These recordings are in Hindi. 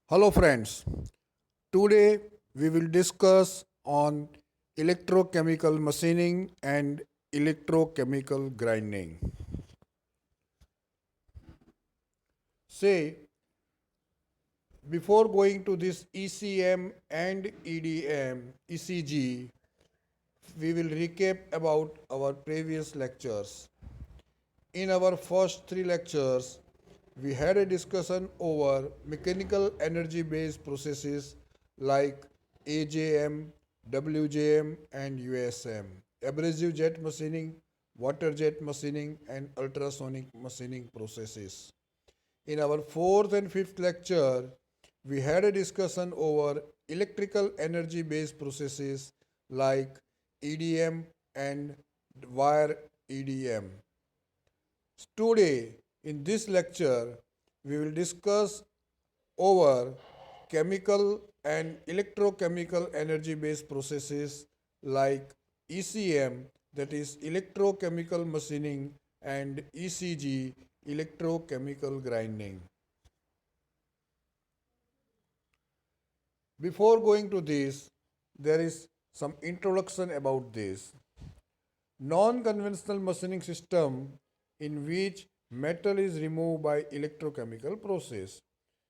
Hello friends, today we will discuss on electrochemical machining and electrochemical grinding. Say, before going to this ECM and EDM, ECG, we will recap about our previous lectures. In our first three lectures, we had a discussion over mechanical energy based processes like AJM, WJM, and USM, abrasive jet machining, water jet machining, and ultrasonic machining processes. In our fourth and fifth lecture, we had a discussion over electrical energy based processes like EDM and wire EDM. Today, in this lecture, we will discuss over chemical and electrochemical energy based processes like ECM, that is electrochemical machining, and ECG, electrochemical grinding. Before going to this, there is some introduction about this. Non-conventional machining system in which metal is removed by electrochemical process.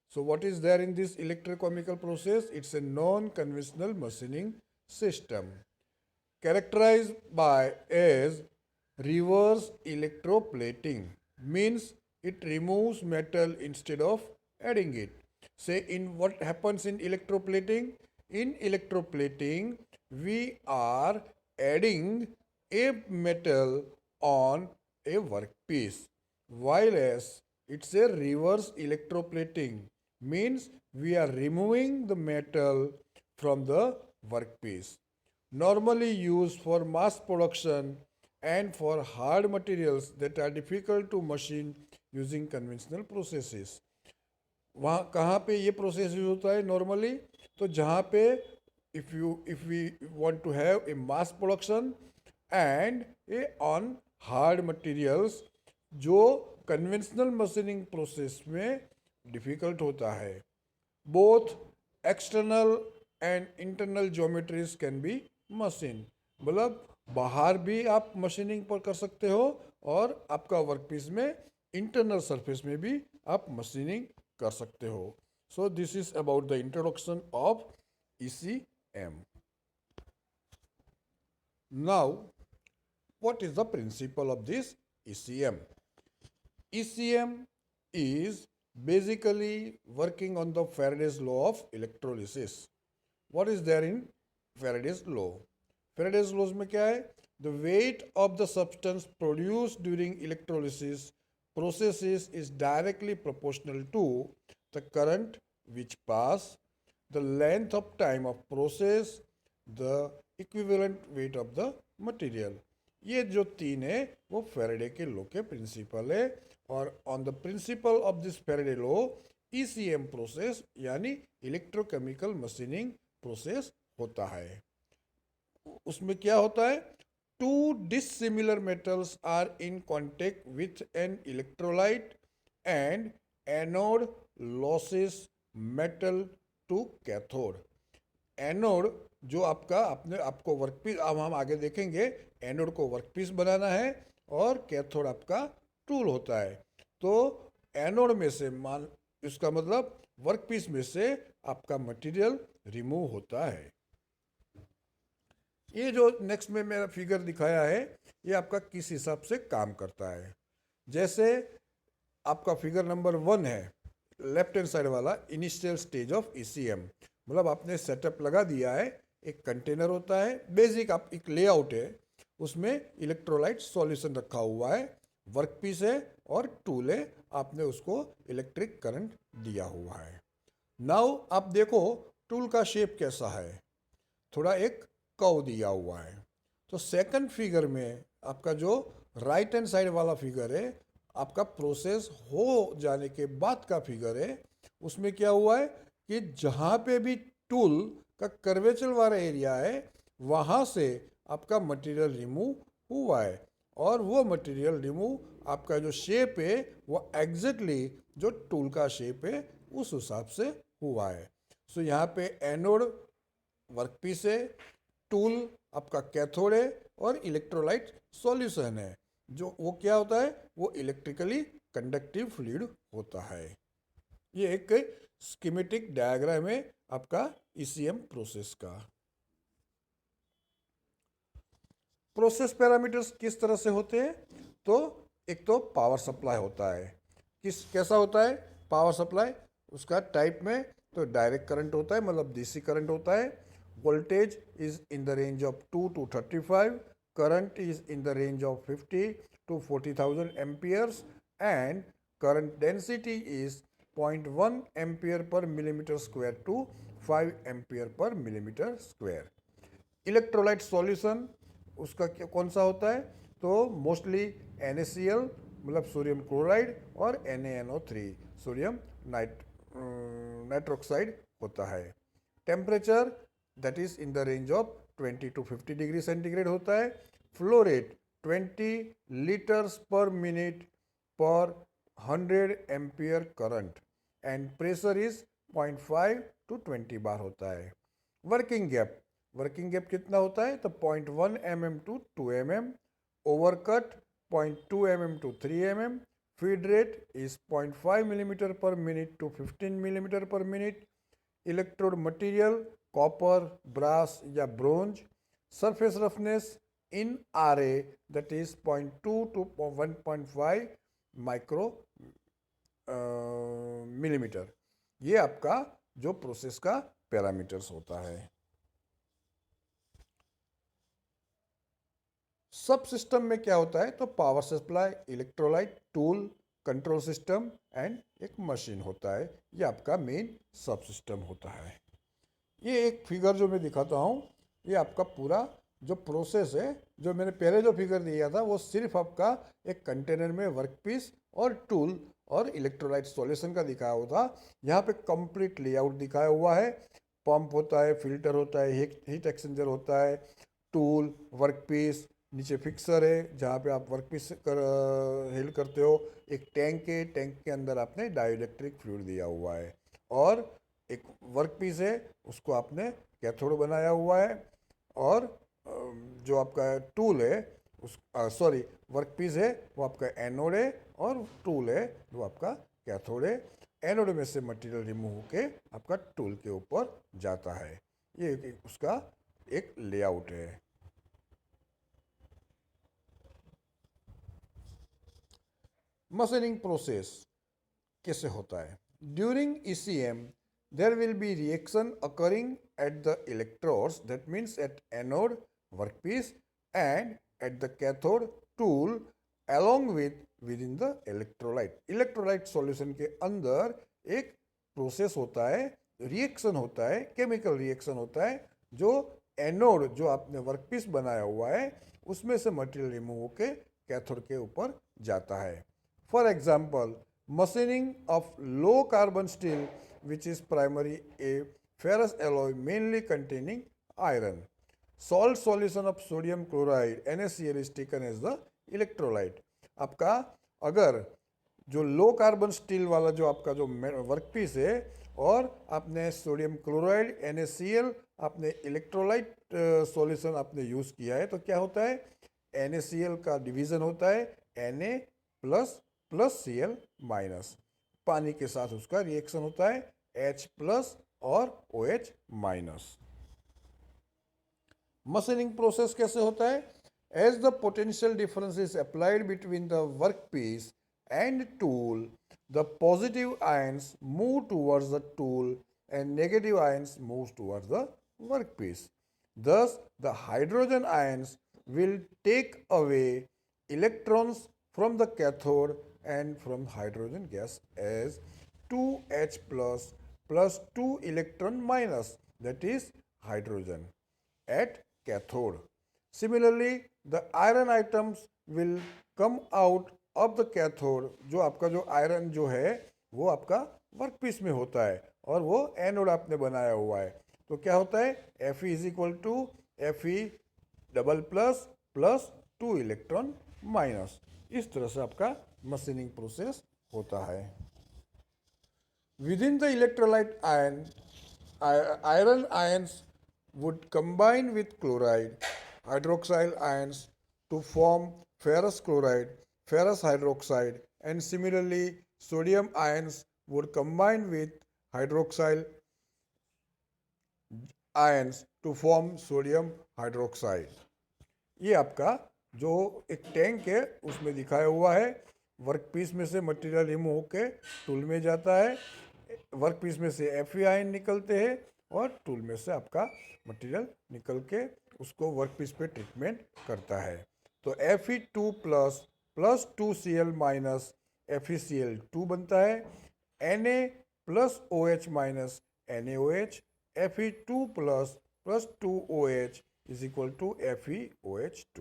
So what is there in this electrochemical process? It's a non-conventional machining system characterized by as reverse electroplating, means it removes metal instead of adding it. Say, in what happens in electroplating? In electroplating, we are adding a metal on a workpiece, while as it's a reverse electroplating, means we are removing the metal from the workpiece. Normally used for mass production and for hard materials that are difficult to machine using conventional processes. वहाँ कहाँ पे ये प्रोसेस यूज होता है नॉर्मली? तो जहाँ पे if we want to have a mass production and a on hard materials जो conventional machining process में difficult होता है. Both external and internal geometries can be machined. मतलब बाहर भी आप मशीनिंग पर कर सकते हो और आपका वर्कपीस में इंटरनल सरफेस में भी आप मशीनिंग कर सकते हो. So this is about the introduction of ECM. Now what is the principle of this ECM? ECM is basically working on the Faraday's law of electrolysis. What is there in Faraday's law? Faraday's laws में क्या है? The weight of the substance produced during electrolysis processes is directly proportional to the current which pass, the length of time of process, the equivalent weight of the material. ये जो तीन है वो फेरेडे के लॉ के प्रिंसिपल है, और on the principle of this Faraday law ECM process यानी इलेक्ट्रोकेमिकल मशीनिंग प्रोसेस होता है. उसमें क्या होता है? Two dissimilar metals are in contact with an electrolyte and anode loses metal to cathode. Anode जो आपका आपने आपको वर्कपीस, अब हम आगे देखेंगे, एनोड को वर्कपीस बनाना है और कैथोड आपका टूल होता है. तो एनोड में से मान, इसका मतलब वर्कपीस में से आपका मटेरियल रिमूव होता है. ये जो नेक्स्ट में मेरा फिगर दिखाया है ये आपका किस हिसाब से काम करता है. जैसे आपका फिगर नंबर 1 है, लेफ्ट हैंड साइड वाला, इनिशियल स्टेज ऑफ ECM. मतलब आपने सेटअप लगा दिया है, एक कंटेनर होता है, बेसिक आप एक लेआउट है, उसमें इलेक्ट्रोलाइट सॉल्यूशन रखा हुआ है, वर्कपीस है और टूल है, आपने उसको इलेक्ट्रिक करंट दिया हुआ है. नाउ आप देखो टूल का शेप कैसा है, थोड़ा एक कर्व दिया हुआ है. तो सेकंड फिगर में आपका जो राइट हैंड साइड वाला फिगर है आपका प्रोसेस हो जाने के बाद का फिगर है. उसमें क्या हुआ है कि जहाँ पे भी टूल का कर्वेचर वाला एरिया है वहाँ से आपका मटेरियल रिमूव हुआ है, और वो मटेरियल रिमूव आपका जो शेप है वो एग्जैक्टली जो टूल का शेप है उस हिसाब से हुआ है। सो यहाँ पे एनोड वर्कपीस है, टूल आपका कैथोड है और इलेक्ट्रोलाइट सॉल्यूशन है। जो वो क्या होता है, वो इलेक्ट्रिकली कंडक्टिव फ्लूइड होता है। ये एक स्कीमेटिक डायग्राम है आपका ईसीएम प्रोसेस का। प्रोसेस पैरामीटर्स किस तरह से होते हैं, तो एक तो पावर सप्लाई होता है। कैसा होता है पावर सप्लाई, उसका टाइप में तो डायरेक्ट करंट होता है, मतलब डीसी करंट होता है। Voltage is in the range of 2 to 35, current is in the range of 50 to 40,000 amperes and current density is 0.1 ampere per millimetre square to 5 ampere per millimetre square. Electrolyte solution उसका कौन सा होता है, तो मोस्टली NaCl मतलब सोडियम क्लोराइड और NaNO3 सोडियम नाइट्रोक्साइड होता है। Temperature that is in the range of 20 to 50 degree centigrade होता है। फ्लो रेट 20 लीटर्स पर मिनट पर 100 ampere current and pressure is 0.5 to 20 बार होता है। वर्किंग गैप कितना होता है, तो 0.1 mm to 2 mm, overcut 0.2 mm to 3 mm, feed rate is 0.5 millimeter per minute to 15 millimeter per minute। Electrode material copper, brass या bronze. Surface roughness in RA that is 0.2 to 1.5 micro millimetre. ये आपका जो प्रोसेस का पैरामीटर्स होता है। सब सिस्टम में क्या होता है, तो power supply, electrolyte, tool, control system and एक मशीन होता है। ये आपका मेन सब सिस्टम होता है। ये एक फिगर जो मैं दिखाता हूँ, ये आपका पूरा जो प्रोसेस है, जो मैंने पहले जो फिगर दिया था वो सिर्फ आपका एक कंटेनर में वर्कपीस और टूल और इलेक्ट्रोलाइट सॉल्यूशन का दिखाया हुआ था। यहाँ पे कंप्लीट लेआउट दिखाया हुआ है। पंप होता है, फिल्टर होता है, हीट एक्सचेंजर होता है, टूल, वर्कपीस, नीचे फिक्सर है जहाँ पे आप वर्कपीस हेल्ड करते हो, एक टैंक है, टैंक के अंदर आपने डाइलेक्ट्रिक फ्लूइड दिया हुआ है, और एक वर्कपीस है उसको आपने कैथोड बनाया हुआ है, और जो आपका टूल है उस सॉरी वर्कपीस है वो आपका एनोड है, और टूल है वो आपका कैथोड है। एनोड में से मटेरियल रिमूव होके आपका टूल के ऊपर जाता है। ये उसका एक लेआउट है। मशीनिंग प्रोसेस कैसे होता है, during ECM there will be reaction occurring at the electrodes, that means at anode workpiece and at the cathode tool along with within the electrolyte solution के अंदर एक प्रोसेस होता है, रिएक्शन होता है, केमिकल रिएक्शन होता है, जो एनोड जो आपने वर्कपीस बनाया हुआ है उसमें से मटेरियल रिमूव होके कैथोड के ऊपर जाता है। For example machining of low carbon steel, which is primary a ferrous alloy mainly containing iron. Salt solution of sodium chloride NaCl is taken as the electrolyte। आपका अगर जो लो कार्बन स्टील वाला जो आपका जो वर्कपीस है और आपने सोडियम क्लोराइड NaCl आपने इलेक्ट्रोलाइट सॉल्यूशन आपने यूज़ किया है, तो क्या होता है, NaCl का डिवीज़न होता है Na plus plus Cl minus, पानी के साथ उसका रिएक्शन होता है H प्लस और OH माइनस। मशीनिंग प्रोसेस कैसे होता है, as the potential difference is applied between the workpiece and tool the positive ions move towards the tool and negative ions move towards the workpiece. Thus the hydrogen ions will take away electrons from the cathode and from hydrogen gas as 2H plus plus 2 electron minus, that is hydrogen at cathode. Similarly the iron atoms will come out of the cathode। जो आपका जो आयरन जो है वो आपका वर्कपीस में होता है और वो एनोड आपने बनाया हुआ है, तो क्या होता है Fe is equal to Fe double plus plus 2 electron minus. इस तरह से आपका मशीनिंग प्रोसेस होता है। Within the electrolyte iron ions would combine with chloride, hydroxyl ions to form ferrous chloride, ferrous hydroxide, and similarly sodium ions would combine with hydroxyl ions to form sodium hydroxide. ये आपका जो एक टैंक है उसमें दिखाया हुआ है, वर्कपीस में से मटेरियल रिमूव होके टूल में जाता है, वर्कपीस में से Fe आयन निकलते हैं और टूल में से आपका मटेरियल निकल के उसको वर्कपीस पे ट्रीटमेंट करता है। तो Fe2 plus plus 2Cl minus FeCl2 बनता है, Na plus OH minus NaOH, Fe2 plus plus 2OH is equal to FeOH2.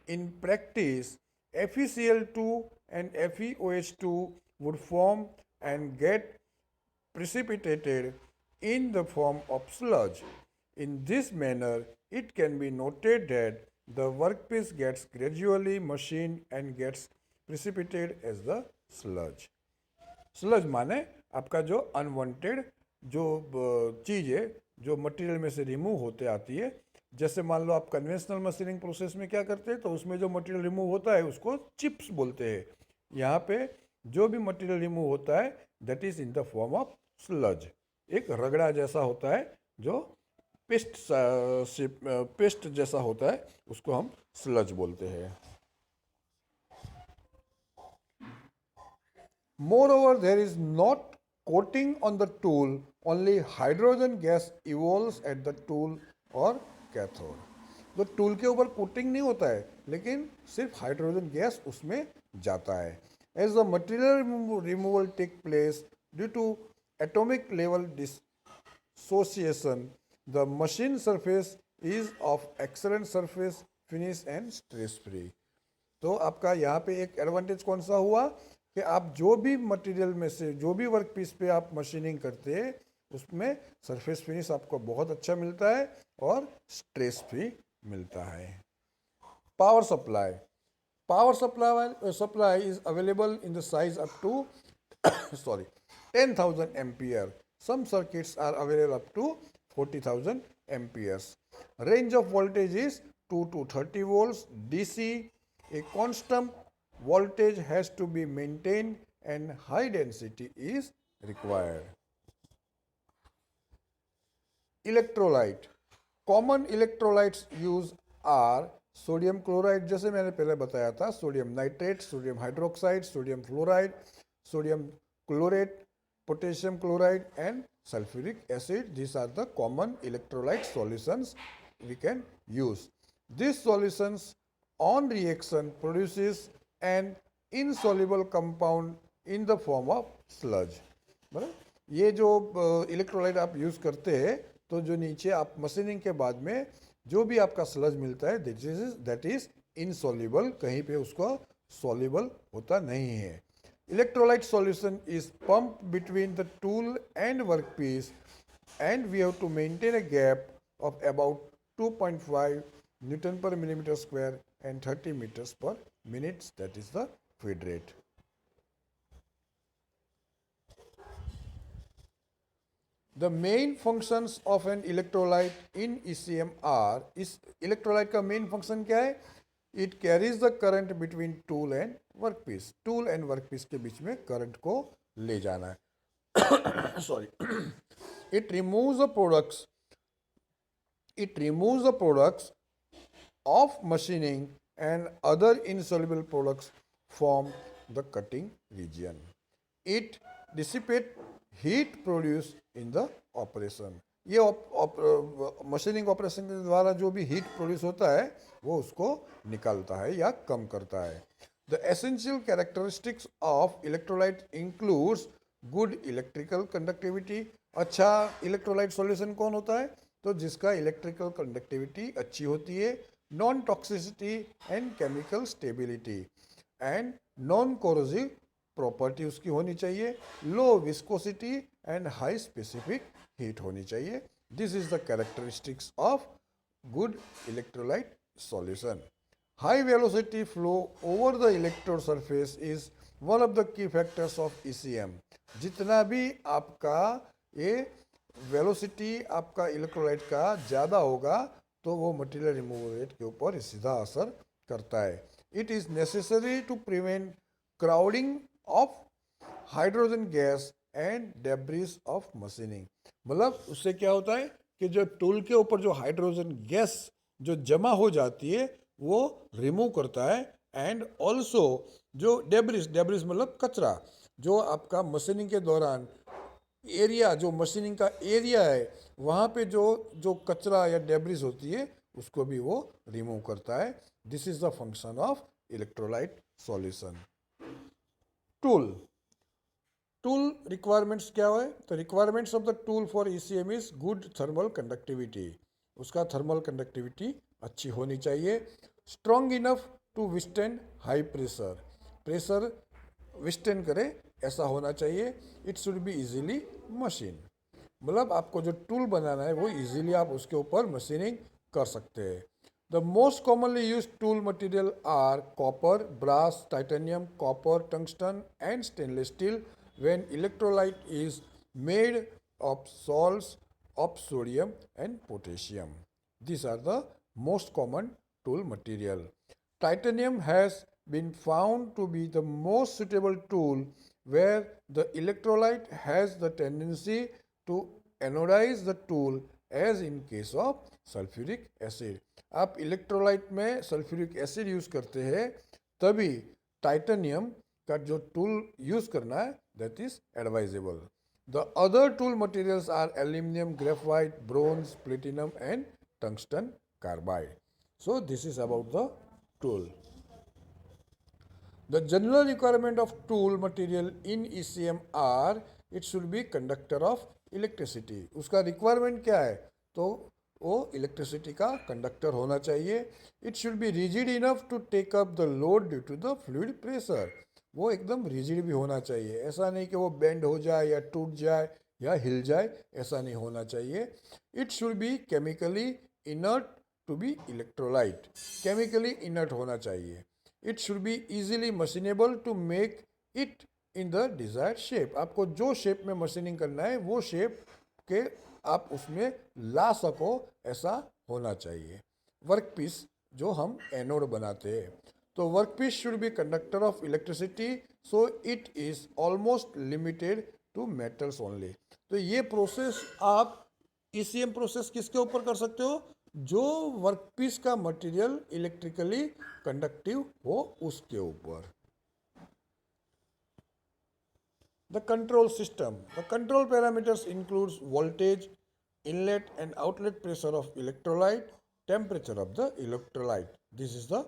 In practice, FeCl2 and FeOH2 would form and get precipitated in the form of sludge. In this manner, it can be noted that the workpiece gets gradually machined and gets precipitated as the sludge. Sludge माने आपका जो अनवांटेड जो चीज़ है जो मटेरियल में से रिमूव होते आती है। जैसे मान लो आप कन्वेंशनल मशीनिंग प्रोसेस में क्या करते हैं, तो उसमें जो मटेरियल रिमूव होता है उसको चिप्स बोलते हैं। यहाँ पे जो भी मटेरियल रिमूव होता है that is in the form of sludge, एक रगड़ा जैसा होता है जो पेस्ट जैसा होता है, उसको हम स्लज बोलते हैं। Moreover, there is not coating on the tool, only hydrogen gas evolves at the tool or cathode. तो टूल के ऊपर कोटिंग नहीं होता है लेकिन सिर्फ हाइड्रोजन गैस उसमें जाता है। As the material removal take place due to atomic level dissociation, the machine surface is of excellent surface finish and stress free. तो आपका यहाँ पे एक एडवांटेज कौन सा हुआ कि आप जो भी मटेरियल में से जो भी वर्क पीस पे आप मशीनिंग करते हैं उसमें सरफेस फिनिश आपको बहुत अच्छा मिलता है और स्ट्रेस फ्री मिलता है। Power supply, supply is available in the size up to 10,000 ampere. Some circuits are available up to 40,000 amperes. Range of voltage is 2 to 30 volts DC. A constant voltage has to be maintained and high density is required. Electrolyte, common electrolytes used are sodium chloride, जैसे मैंने पहले बताया था, sodium nitrate, sodium hydroxide, sodium fluoride, sodium chlorate, potassium chloride and sulfuric acid. These are the common electrolyte solutions we can use. These solutions on reaction produces an insoluble compound in the form of sludge. बराबर, ये जो इलेक्ट्रोलाइट आप यूज़ करते हैं तो जो नीचे आप मशीनिंग के बाद में जो भी आपका स्लज मिलता है दैट इज इनसॉल्युबल, कहीं पे उसको सॉल्युबल होता नहीं है। Electrolyte solution is pump between the tool and workpiece and we have to maintain a gap of about 2.5 Newton per millimeter square and 30 meters per minute, that is the feed rate. The main functions of an electrolyte in ECM are, इस electrolyte का main function क्या है? It carries the current between tool and workpiece. Tool and workpiece के बीच में current को ले जाना है। Sorry. It removes the products of machining and other insoluble products from the cutting region. It dissipates heat produced in the operation. ये मशीनिंग ऑपरेशन के द्वारा जो भी हीट प्रोड्यूस होता है वो उसको निकालता है या कम करता है। The essential characteristics of electrolyte includes good electrical conductivity. अच्छा इलेक्ट्रोलाइट सॉल्यूशन कौन होता है? तो जिसका इलेक्ट्रिकल कंडक्टिविटी अच्छी होती है, non toxicity and chemical stability and non corrosive property उसकी होनी चाहिए, low viscosity and high specific heat होनी चाहिए। This is the characteristics of good electrolyte solution. High velocity flow over the electrode surface is one of the key factors of ECM. जितना भी आपका ये वेलोसिटी आपका इलेक्ट्रोलाइट का ज़्यादा होगा तो वो मटेरियल रिमूवल रेट के ऊपर सीधा असर करता है। It is necessary to prevent crowding of hydrogen gas and debris of machining. मतलब उससे क्या होता है कि जो टूल के ऊपर जो हाइड्रोजन गैस जो जमा हो जाती है वो रिमूव करता है। एंड ऑल्सो जो डेब्रिस, डेब्रिस मतलब कचरा, जो आपका मशीनिंग के दौरान एरिया, जो मशीनिंग का एरिया है वहाँ पे जो जो कचरा या डेब्रिस होती है उसको भी वो रिमूव करता है। This is the function of electrolyte solution. Tool, tool requirements क्या है? तो requirements of the tool for ECM is good thermal conductivity. उसका थर्मल कंडक्टिविटी अच्छी होनी चाहिए। Strong enough to withstand high pressure, pressure withstand करे ऐसा होना चाहिए। It should be easily machine, मतलब आपको जो टूल बनाना है वो इजीली आप उसके ऊपर मशीनिंग कर सकते हैं। The most commonly use tool material are copper, brass, titanium, copper, tungsten and stainless steel when electrolyte is made of salts of sodium and potassium. These are the most common tool material. Titanium has been found to be the most suitable tool where the electrolyte has the tendency to anodize the tool as in case of sulfuric acid. आप इलेक्ट्रोलाइट में सल्फ्यूरिक एसिड यूज करते हैं तभी टाइटेनियम का जो टूल यूज करना है that is advisable. The other tool materials are aluminum, graphite, bronze, platinum and tungsten carbide. So this is about the tool. The general requirement of tool material in ECM are it should be conductor of electricity. उसका requirement क्या है? तो वो इलेक्ट्रिसिटी का कंडक्टर होना चाहिए. It should be rigid enough to take up the load due to the fluid pressure. वो एकदम रिजिड भी होना चाहिए, ऐसा नहीं कि वो बेंड हो जाए या टूट जाए या हिल जाए, ऐसा नहीं होना चाहिए. It should be chemically inert to be electrolyte, chemically inert होना चाहिए. It should be easily machinable to make it in the desired shape. आपको जो शेप में मशीनिंग करना है वो शेप के आप उसमें ला सको, ऐसा होना चाहिए. वर्क पीस जो हम एनोड बनाते हैं, तो work piece should be conductor of electricity, so it is almost limited to metals only. तो ये प्रोसेस आप ईसीएम प्रोसेस किसके ऊपर कर सकते हो? जो वर्कपीस का मटेरियल इलेक्ट्रिकली कंडक्टिव हो उसके ऊपर. The control system. The control parameters includes voltage, inlet and outlet pressure of electrolyte, temperature of the electrolyte. This is the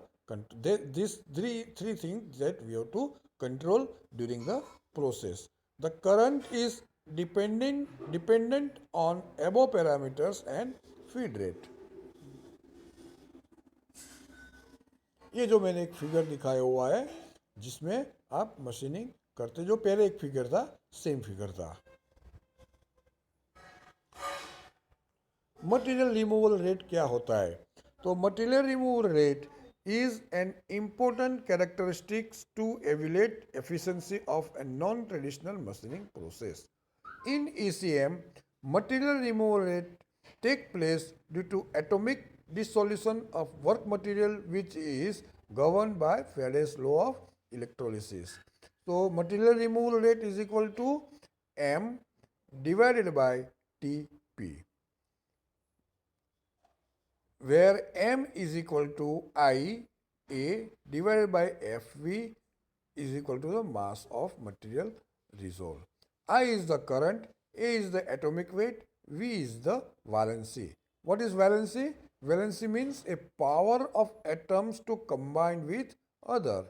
these three things that we have to control during the process. The current is dependent on above parameters and feed rate. ये जो मैंने एक फिगर दिखाया हुआ है जिसमें आप मशीनिंग करते, जो पहले एक फिगर था सेम फिगर था. मटेरियल रिमूवल रेट क्या होता है? तो material removal rate is an important characteristics to evaluate efficiency of a non-traditional machining process. In ECM, material removal rate take place due to atomic dissolution of work material which is governed by Faraday's law of electrolysis. So material removal rate is equal to M divided by Tp, where M is equal to I A divided by Fv is equal to the mass of material resolved. I is the current, A is the atomic weight, V is the valency. What is valency? Valency means a power of atoms to combine with other.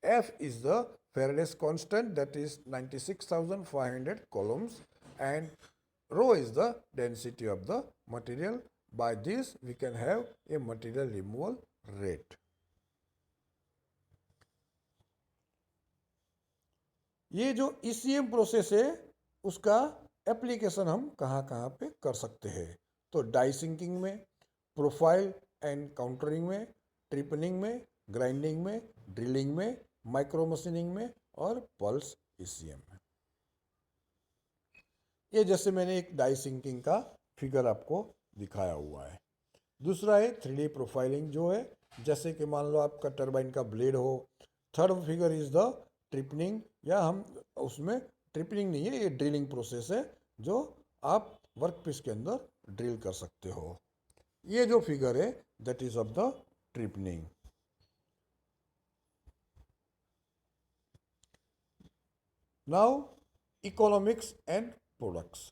F is the Faraday's constant, that is 96,500 coulombs, and rho is the density of the material. By this we can have a material removal rate. ये जो ECM प्रोसेस है उसका एप्लीकेशन हम कहाँ कहाँ पे कर सकते हैं? तो डाई सिंकिंग में, प्रोफाइल एंड काउंटरिंग में, ट्रिपनिंग में, ग्राइंडिंग में, ड्रिलिंग में, माइक्रो मशीनिंग में, और पल्स ईसीएम है। ये जैसे मैंने एक डाई सिंकिंग का फिगर आपको दिखाया हुआ है। दूसरा है 3D प्रोफाइलिंग जो है, जैसे कि मान लो आपका टरबाइन का ब्लेड हो। थर्ड फिगर इज द ट्रिपनिंग, या हम उसमें ट्रिपनिंग नहीं है, ये ड्रिलिंग प्रोसेस है जो आप वर्कपीस के अंदर ड्रिल कर सकते हो। ये जो फिगर है that is of the ripening. Now economics and products.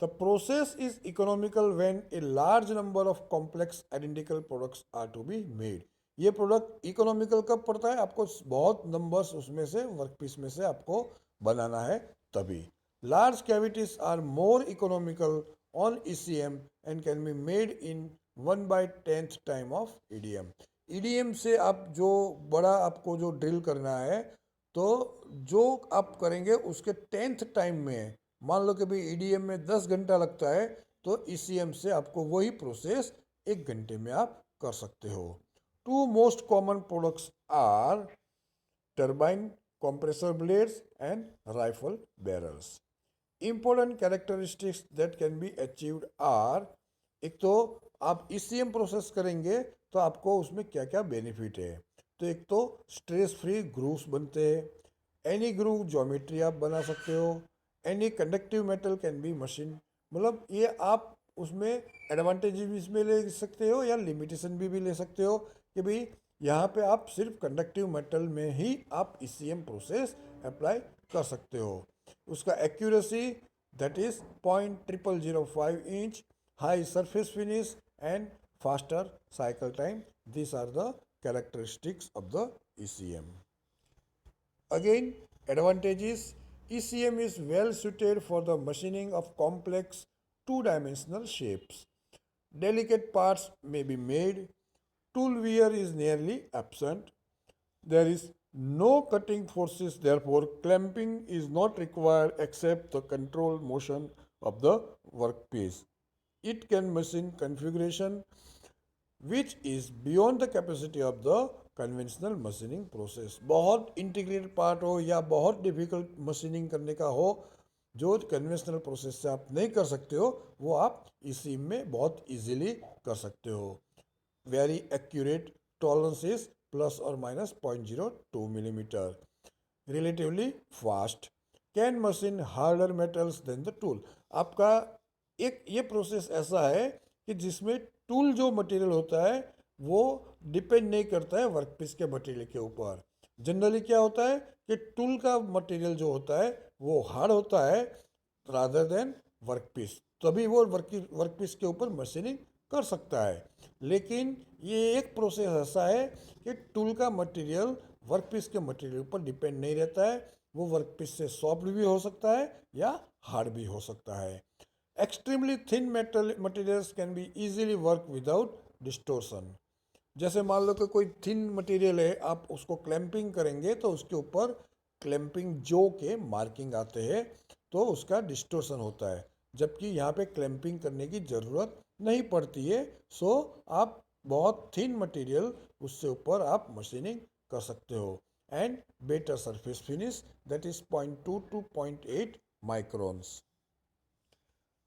The process is economical when a large number of complex identical products are to be made. ये प्रोडक्ट इकोनॉमिकल कब पड़ता है? आपको बहुत नंबर्स उसमें से वर्कपीस में से आपको बनाना है तभी। Large cavities are more economical on ECM and can be made in 1/10th time of EDM. EDM से आप जो बड़ा आपको जो ड्रिल करना है, तो जो आप करेंगे उसके 10th टाइम में, मान लो कि भाई ईडीएम में 10 घंटा लगता है, तो ईसीएम से आपको वही प्रोसेस 1 घंटे में आप कर सकते हो। Two most common products are turbine compressor blades and rifle barrels. Important characteristics that can be achieved are, एक तो आप ईसीएम प्रोसेस करेंगे तो आपको उसमें क्या क्या बेनिफिट है। तो एक तो स्ट्रेस फ्री ग्रूव्स बनते हैं, एनी ग्रूव ज्योमेट्री आप बना सकते हो, any conductive metal can be machine. मतलब ये आप उसमें एडवांटेज भी इसमें ले सकते हो या लिमिटेशन भी ले सकते हो कि भाई यहाँ पे आप सिर्फ कंडक्टिव मेटल में ही आप ईसीएम प्रोसेस अप्लाई कर सकते हो। उसका accuracy that is 0.0005 inch, high surface finish and faster cycle time, this are the characteristics of the ECM. Again, advantages: ECM is well suited for the machining of complex two-dimensional shapes. Delicate parts may be made. Tool wear is nearly absent. There is no cutting forces, therefore clamping is not required except the controlled motion of the workpiece. It can machine configuration which is beyond the capacity of the conventional machining process. बहुत इंटीग्रेटेड पार्ट हो या बहुत डिफिकल्ट मशीनिंग करने का हो जो कन्वेंशनल प्रोसेस से आप नहीं कर सकते हो, वो आप इसी में बहुत इजीली कर सकते हो। वेरी एक्यूरेट टॉलरेंसेस प्लस और minus 0.02 millimetre, relatively fast, can machine harder metals than the tool. आपका एक ये प्रोसेस ऐसा है कि जिसमें टूल जो मटेरियल होता है वो डिपेंड नहीं करता है वर्कपीस के मटेरियल के ऊपर। जनरली क्या होता है कि टूल का मटेरियल जो होता है वो हार्ड होता है रादर देन वर्कपीस, तभी वो वर्कपीस के ऊपर मशीनिंग कर सकता है। लेकिन ये एक प्रोसेस ऐसा है कि टूल का मटेरियल वर्कपीस के मटेरियल पर डिपेंड नहीं रहता है, वो वर्कपीस से सॉफ्ट भी हो सकता है या हार्ड भी हो सकता है। Extremely thin metal materials can be easily work without distortion. जैसे मान लो कि कोई थिन मटेरियल है, आप उसको क्लैंपिंग करेंगे तो उसके ऊपर क्लैंपिंग जो के मार्किंग आते हैं, तो उसका डिस्टोर्शन होता है, जबकि यहाँ पे क्लैंपिंग करने की ज़रूरत नहीं पड़ती है। सो आप बहुत थिन मटेरियल उससे ऊपर आप मशीनिंग कर सकते हो। And better surface finish that is 0.2 to 0.8 microns.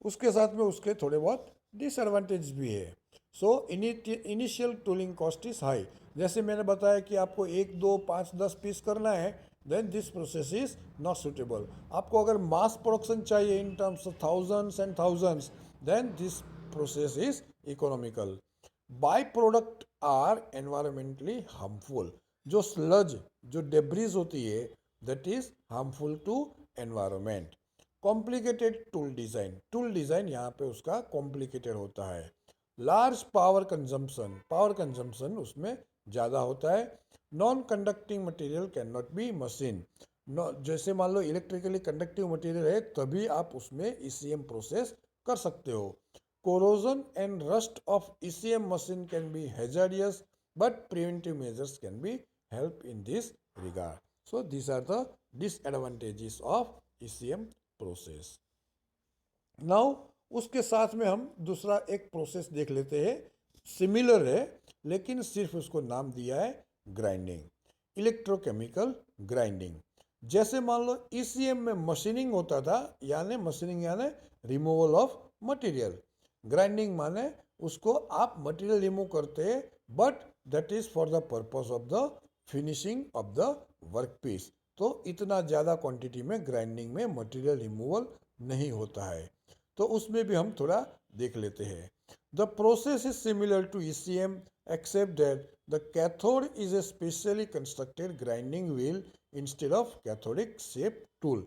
उसके साथ में उसके थोड़े बहुत डिसएडवांटेज भी है। So initial tooling cost is high. जैसे मैंने बताया कि आपको 1, 2, 5, 10 पीस करना है, then this process is not suitable. आपको अगर मास प्रोडक्शन चाहिए in terms of thousands and thousands, then this process is economical. By product are environmentally harmful. जो स्लज जो डेब्रीज होती है that is harmful to environment. Complicated tool design यहाँ पे उसका कॉम्प्लिकेटेड होता है। लार्ज पावर कंजम्पशन उसमें ज़्यादा होता है। Non conducting material can not be machine. जैसे मान लो इलेक्ट्रिकली कंडक्टिव मटेरियल है तभी आप उसमें ईसीएम प्रोसेस कर सकते हो। Corrosion and rust of ECM machine can be hazardous but preventive measures can be help in this regard. So this are the disadvantages of ECM process. Now उसके साथ में हम दूसरा एक प्रोसेस देख लेते हैं, सिमिलर है लेकिन सिर्फ उसको नाम दिया है ग्राइंडिंग, इलेक्ट्रोकेमिकल ग्राइंडिंग। जैसे मान लो ईसीएम में मशीनिंग होता था, यानी मशीनिंग यानी रिमूवल ऑफ मटेरियल, ग्राइंडिंग माने उसको आप मटेरियल रिमूव करते, but that is for the purpose of the finishing of the work piece. तो इतना ज़्यादा क्वांटिटी में ग्राइंडिंग में मटेरियल रिमूवल नहीं होता है, तो उसमें भी हम थोड़ा देख लेते हैं। The process is similar to ECM except that the cathode is a specially constructed grinding wheel instead of cathodic shape tool.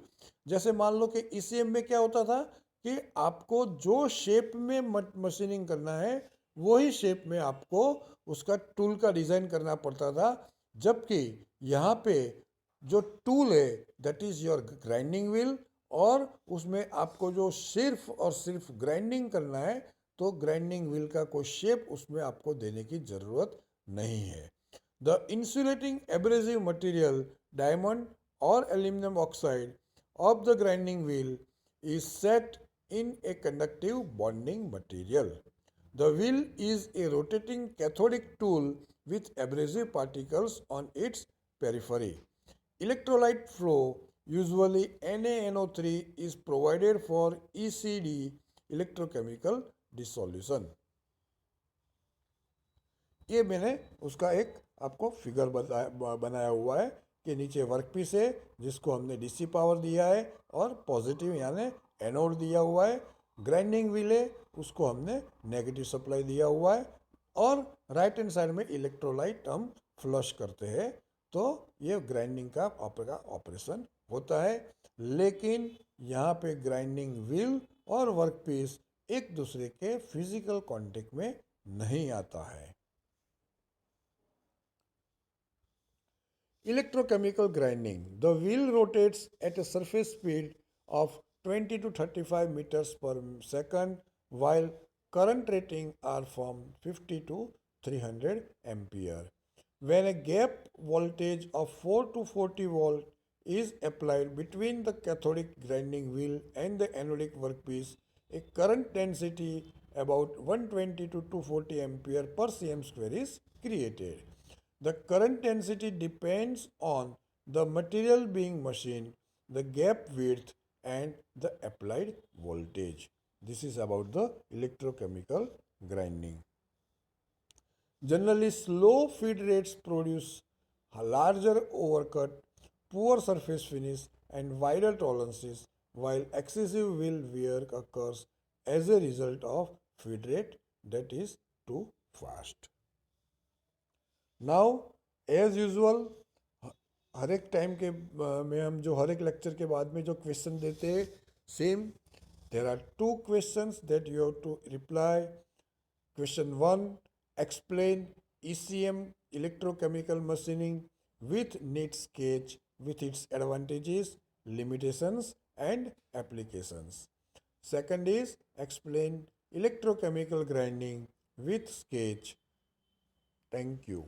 जैसे मान लो कि ईसीएम में क्या होता था कि आपको जो शेप में मशीनिंग करना है वही शेप में आपको उसका टूल का डिज़ाइन करना पड़ता था, जबकि यहाँ पे जो टूल है that is your grinding wheel, और उसमें आपको जो सिर्फ और सिर्फ ग्राइंडिंग करना है, तो ग्राइंडिंग व्हील का कोई शेप उसमें आपको देने की ज़रूरत नहीं है। The insulating abrasive material, diamond or aluminum oxide of the grinding wheel is set in a conductive bonding material. The wheel is a rotating cathodic tool with abrasive particles on its periphery. Electrolyte flow, usually NaNO3, is provided for ECD, electrochemical dissolution. ये मैंने उसका एक आपको फिगर बनाया हुआ है कि नीचे वर्क पीस है जिसको हमने डीसी पावर दिया है और पॉजिटिव यानी एनोड दिया हुआ है, ग्राइंडिंग व्हील है उसको हमने नेगेटिव सप्लाई दिया हुआ है, और राइट हैंड साइड में इलेक्ट्रोलाइट हम फ्लश करते हैं, तो ये ग्राइंडिंग का ऑपरेशन होता है। लेकिन यहाँ पे ग्राइंडिंग व्हील और वर्क पीस एक दूसरे के फिजिकल कांटेक्ट में नहीं आता है। Electrochemical grinding. The wheel rotates at a surface speed of 20 to 35 meters per second, while current rating are from 50 to 300 ampere. When a gap voltage of 4 to 40 volt is applied between the cathodic grinding wheel and the anodic workpiece, a current density about 120 to 240 ampere per cm square is created. The current density depends on the material being machined, the gap width, and the applied voltage. This is about the electrochemical grinding. Generally, slow feed rates produce a larger overcut, poor surface finish, and wider tolerances, while excessive wheel wear occurs as a result of feed rate that is too fast. Now as usual हर एक टाइम के में हम जो हर एक लेक्चर के बाद में जो क्वेश्चन देते हैं same, there are two questions that you have to reply. Question one, explain ECM electrochemical machining with neat sketch with its advantages, limitations, and applications. Second is explain electrochemical grinding with sketch. Thank you.